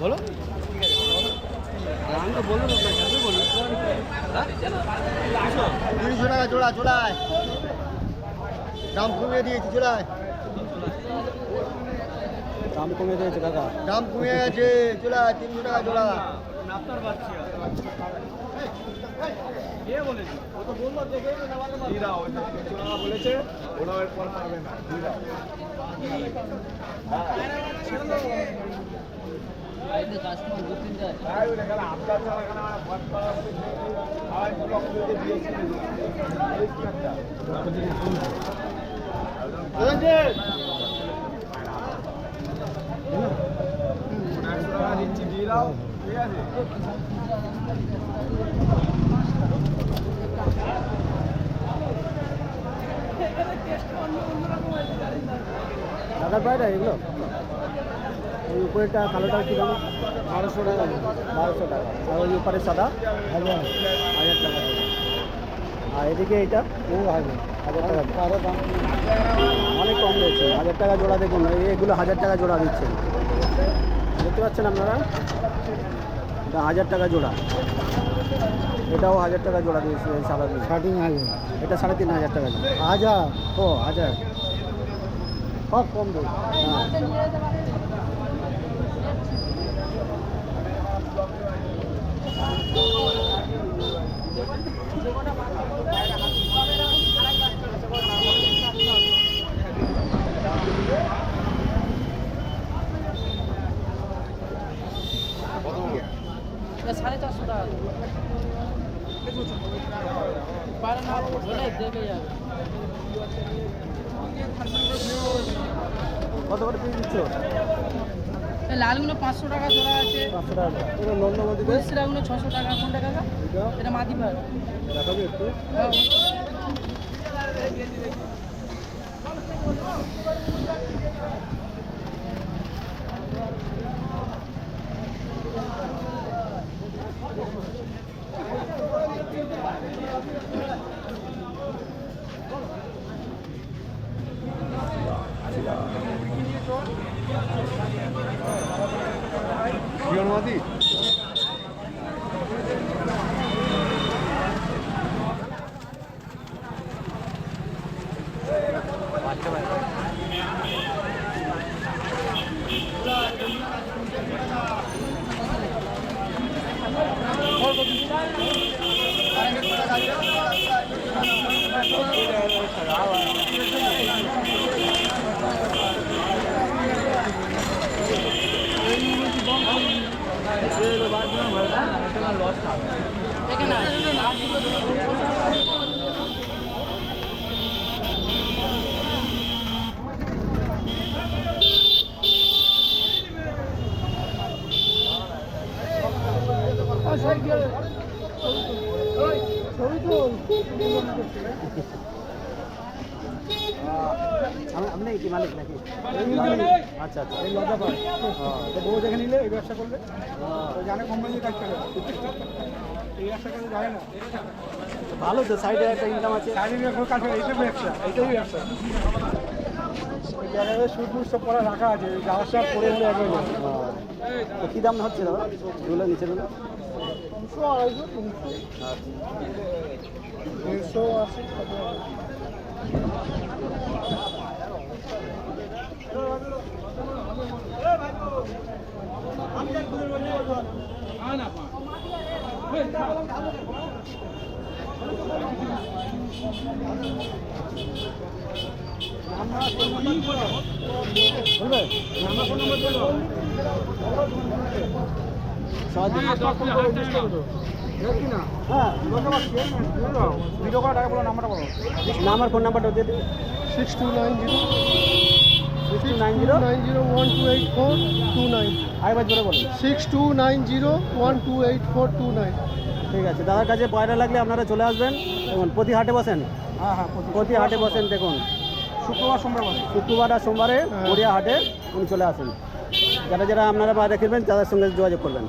বলো তিনশো টাকা জোড়া জোড়ায় দাম কমিয়ে দিয়েছি জোড়ায় দাম কমিয়ে দিয়েছে কাকা দাম কমিয়ে গেছে জোড়ায় 300 টাকা জোড়া বলেছে ওরা পর পারবে না টাকার পায়টা এগুলো ওই উপরেরটা কালোটা কি দাম 1200 টাকা 1200 টাকা আর ওই উপরে সাদা 1000 টাকা আর এদিকে এইটা ও 1000 টাকা আরও দাম অনেক কম রয়েছে 1000 টাকা জোড়া দেখুন এগুলো 1000 টাকা জোড়া দিচ্ছে দেখতে পাচ্ছেন আপনারা এটা 1000 টাকা জোড়া এটাও 1000 টাকা জোড়া দিয়েছে সাদা 3500 এটা 3500 টাকা হাজার ও 1000 সব কম দেয় সাড়ে 400 টাকা পারে না বলে দেখে যাবে কত করে পিস দিচ্ছ লালগুলো 500 টাকা জোড়া আছে 500 টাকা এটা নন্দমতি গুলো 600 টাকা কোনটা কাকা এটা মাদিবার দেখাবি একটু মাদি আপনি কি মালিক নাকি আচ্ছা আচ্ছা এই লজ্জা পায় বউ দেখে নিলে এই ব্যবসা করলে জানে কোম্পানির কাজ করে এই ব্যবসা করে যায় না ভালো তো সাইডে একটা ইনকাম আছে সাইডে কাজ করে এইটাই ব্যবসা ওই জায়গায় শুট মুট সব পরে রাখা আছে যাওয়ার সব পরে হলে একবার তো কী দাম হচ্ছে দাদা এগুলো নিচে দিল 200 আছে নাম্বার ফোন নাম্বারটা দিয়ে দিন 6290 আরেকবার জোরে বলুন 6290128429 ঠিক আছে দাদার কাছে পয়রা লাগলে আপনারা চলে আসবেন দেখুন প্রতি হাটে বসেন হ্যাঁ প্রতি হাটে বসেন দেখুন শুক্রবার আর সোমবারে গড়িয়া হাটে উনি চলে আসেন যারা যারা আপনারা পায়রা কিনবেন তাদের সঙ্গে যোগাযোগ করবেন।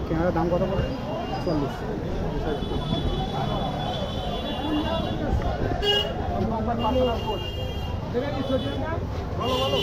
ক্যামেরার দাম কত পড়বে? 40। ভালো ভালো